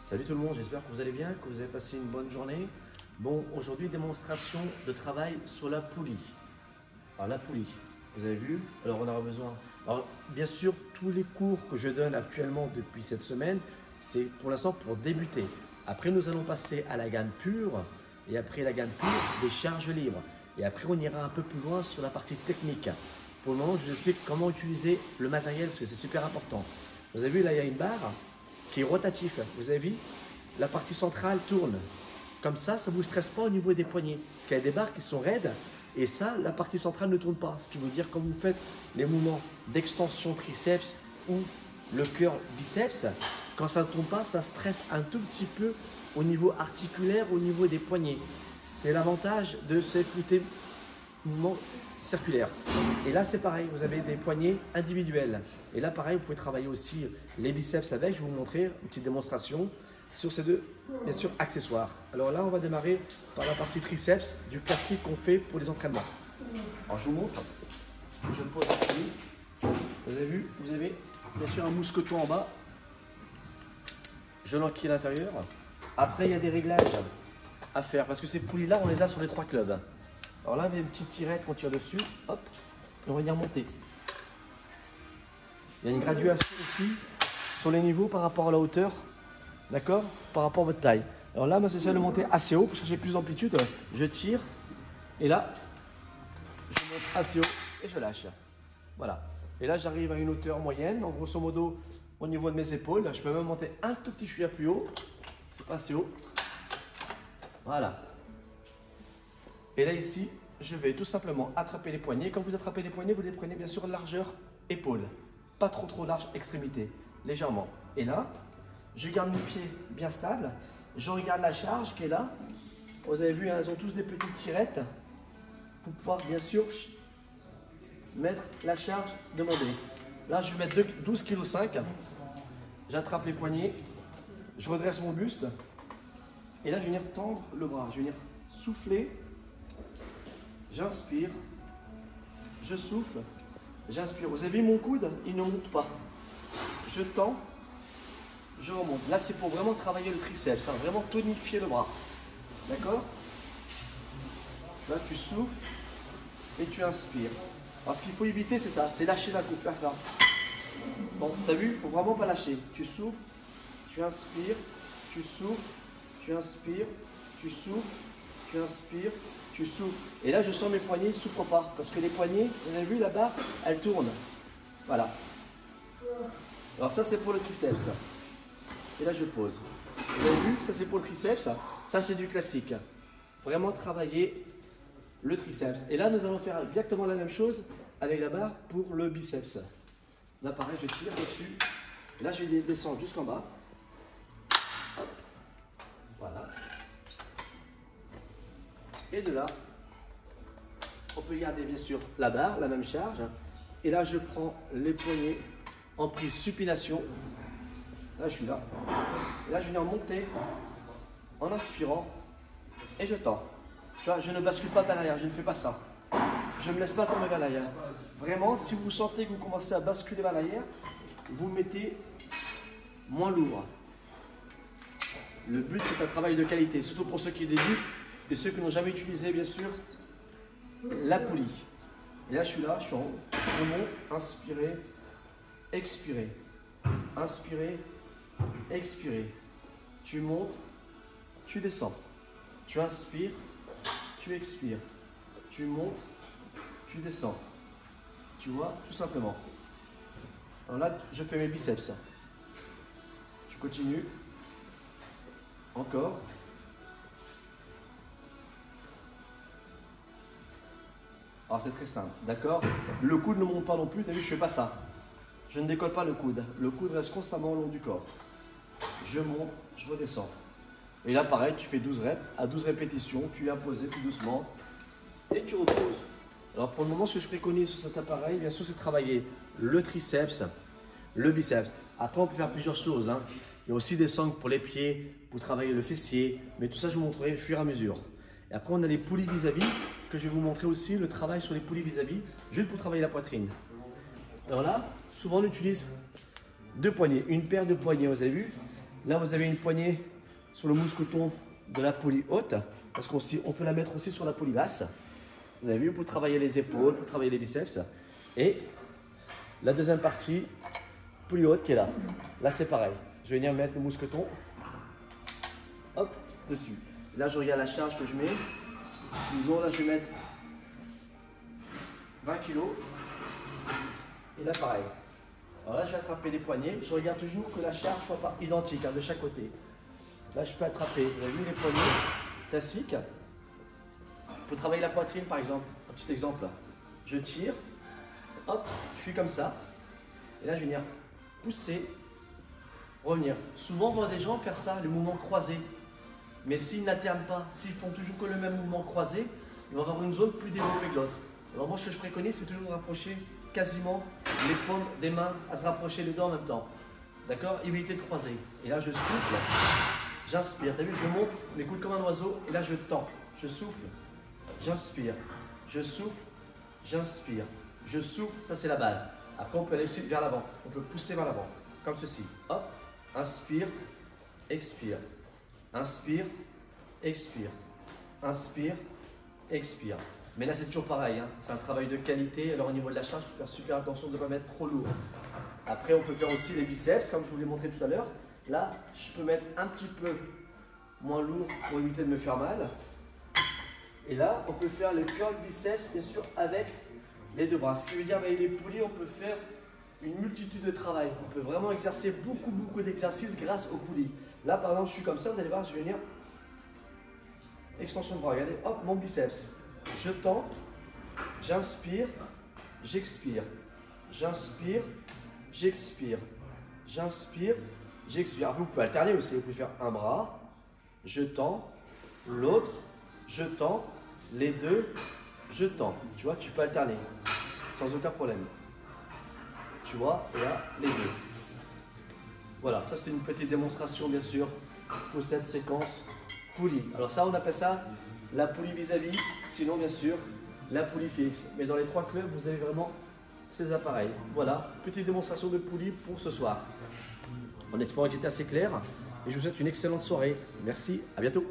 Salut tout le monde, j'espère que vous allez bien, que vous avez passé une bonne journée. Bon, aujourd'hui, démonstration de travail sur la poulie. Alors la poulie, vous avez vu, alors on aura besoin. Alors bien sûr, tous les cours que je donne actuellement depuis cette semaine, c'est pour l'instant pour débuter. Après, nous allons passer à la gamme pure et après la gamme pure, des charges libres. Et après, on ira un peu plus loin sur la partie technique. Pour le moment, je vous explique comment utiliser le matériel parce que c'est super important. Vous avez vu, là, il y a une barre qui est rotatif. Vous avez vu, la partie centrale tourne. Comme ça ne vous stresse pas au niveau des poignets. Parce qu'il y a des barres qui sont raides et ça, la partie centrale ne tourne pas. Ce qui veut dire quand vous faites les mouvements d'extension triceps ou le curl biceps, quand ça ne tourne pas, ça stresse un tout petit peu au niveau articulaire, au niveau des poignets. C'est l'avantage de s'écouter mouvement circulaire. Et là, c'est pareil, vous avez des poignets individuels. Et là, pareil, vous pouvez travailler aussi les biceps avec. Je vais vous montrer une petite démonstration sur ces deux, bien sûr, accessoires. Alors là, on va démarrer par la partie triceps du classique qu'on fait pour les entraînements. Alors, je vous montre. Je pose la poulie. Vous avez vu, vous avez bien sûr un mousqueton en bas. Je l'enquille à l'intérieur. Après, il y a des réglages à faire parce que ces poulies-là, on les a sur les 3 clubs. Alors là, il y a une petite tirette qu'on tire dessus, hop, et on va venir monter. Il y a une graduation ici sur les niveaux par rapport à la hauteur, d'accord, par rapport à votre taille. Alors là, moi, j'essaie de monter assez haut pour chercher plus d'amplitude. Je tire, et là, je monte assez haut et je lâche. Voilà. Et là, j'arrive à une hauteur moyenne, en grosso modo, au niveau de mes épaules. Je peux même monter un tout petit chouïa plus haut. C'est pas assez haut. Voilà. Et là ici, je vais tout simplement attraper les poignets. Quand vous attrapez les poignets, vous les prenez bien sûr largeur épaule. Pas trop large extrémité, légèrement. Et là, je garde mes pieds bien stables. Je regarde la charge qui est là. Vous avez vu, hein, elles ont tous des petites tirettes pour pouvoir bien sûr mettre la charge demandée. Là, je vais mettre 12,5 kg. J'attrape les poignets. Je redresse mon buste. Et là, je vais venir tendre le bras. Je vais venir souffler. J'inspire, je souffle, j'inspire. Vous avez vu mon coude, il ne monte pas. Je tends, je remonte. Là, c'est pour vraiment travailler le triceps, hein, vraiment tonifier le bras. D'accord? Là, tu souffles et tu inspires. Alors, ce qu'il faut éviter, c'est ça, c'est lâcher d'un coup, faire ça. Bon, tu as vu, il ne faut vraiment pas lâcher. Tu souffles, tu inspires, tu souffles, tu inspires, tu souffles, tu inspires. Tu souffles. Et là, je sens mes poignets ne souffrent pas. Parce que les poignets, vous avez vu là-bas, elles tournent. Voilà. Alors ça, c'est pour le triceps. Et là, je pose. Vous avez vu, ça c'est pour le triceps. Ça, c'est du classique. Vraiment travailler le triceps. Et là, nous allons faire exactement la même chose avec la barre pour le biceps. Là, pareil, je tire dessus. Là, je vais descendre jusqu'en bas. Hop. Voilà. Et de là, on peut garder bien sûr la barre, la même charge. Et là, je prends les poignets en prise supination. Là, je suis là. Et là, je viens monter en inspirant et je tends. Tu vois, je ne bascule pas vers l'arrière, je ne fais pas ça. Je ne me laisse pas tomber vers l'arrière. Vraiment, si vous sentez que vous commencez à basculer vers l'arrière, vous mettez moins lourd. Le but, c'est un travail de qualité, surtout pour ceux qui débutent. Et ceux qui n'ont jamais utilisé, bien sûr, la poulie. Et là, je suis en haut. Je monte, inspirez, expirez. Inspirez, expirez. Tu montes, tu descends. Tu inspires, tu expires. Tu montes, tu descends. Tu vois, tout simplement. Alors là, je fais mes biceps. Tu continues. Encore. Alors c'est très simple, d'accord? Le coude ne monte pas non plus, tu as vu, je ne fais pas ça. Je ne décolle pas le coude. Le coude reste constamment au long du corps. Je monte, je redescends. Et là, pareil, tu fais 12 reps. À 12 répétitions, tu viens poser tout doucement et tu reposes. Alors pour le moment, ce que je préconise sur cet appareil, bien sûr, c'est de travailler le triceps, le biceps. Après, on peut faire plusieurs choses, hein. Il y a aussi des sangles pour les pieds, pour travailler le fessier. Mais tout ça, je vous montrerai au fur et à mesure. Et après, on a les poulies vis-à-vis, que je vais vous montrer aussi le travail sur les poulies vis-à-vis, juste pour travailler la poitrine. Alors là, souvent on utilise deux poignées, une paire de poignets, vous avez vu? Là, vous avez une poignée sur le mousqueton de la poulie haute, parce qu'on peut la mettre aussi sur la poulie basse. Vous avez vu, pour travailler les épaules, pour travailler les biceps. Et la deuxième partie, poulie haute qui est là. Là, c'est pareil. Je vais venir mettre le mousqueton, hop, dessus. Là, je regarde la charge que je mets. Disons, là, je vais mettre 20 kg. Et là, pareil. Alors là, je vais attraper les poignets. Je regarde toujours que la charge soit pas identique de chaque côté. Là, je peux attraper, vous avez vu, les poignets classiques. Il faut travailler la poitrine, par exemple. Un petit exemple. Je tire. Hop, je suis comme ça. Et là, je vais venir pousser, revenir. Souvent, on voit des gens faire ça, le mouvement croisé. Mais s'ils n'alternent pas, s'ils font toujours que le même mouvement croisé, ils vont avoir une zone plus développée que l'autre. Alors moi, ce que je préconise, c'est toujours de rapprocher quasiment les paumes des mains, à se rapprocher les deux en même temps. D'accord? Éviter de croiser. Et là, je souffle, j'inspire. T'as vu, je monte, m'écoute comme un oiseau, et là, je tends. Je souffle, j'inspire. Je souffle, j'inspire. Je souffle, ça c'est la base. Après, on peut aller aussi vers l'avant. On peut pousser vers l'avant, comme ceci. Hop, inspire, expire. Inspire, expire. Inspire, expire. Mais là, c'est toujours pareil. Hein. C'est un travail de qualité. Alors, au niveau de la charge, il faut faire super attention de ne pas mettre trop lourd. Après, on peut faire aussi les biceps, comme je vous l'ai montré tout à l'heure. Là, je peux mettre un petit peu moins lourd pour éviter de me faire mal. Et là, on peut faire les curls biceps, bien sûr, avec les deux bras. Ce qui veut dire, avec les poulies, on peut faire une multitude de travail. On peut vraiment exercer beaucoup d'exercices grâce aux poulies. Là, par exemple, je suis comme ça, vous allez voir, je vais venir. Extension de bras, regardez, hop, mon biceps. Je tends, j'inspire, j'expire. J'inspire, j'expire. J'inspire, j'expire. Vous pouvez alterner aussi, vous pouvez faire un bras, je tends, l'autre, je tends, les deux, je tends. Tu vois, tu peux alterner sans aucun problème. Tu vois, et là, les deux. Voilà, ça c'était une petite démonstration bien sûr pour cette séquence poulie. Alors ça, on appelle ça la poulie vis-à-vis, sinon bien sûr la poulie fixe. Mais dans les trois clubs, vous avez vraiment ces appareils. Voilà, petite démonstration de poulie pour ce soir. En espérant que j'étais assez clair et je vous souhaite une excellente soirée. Merci, à bientôt.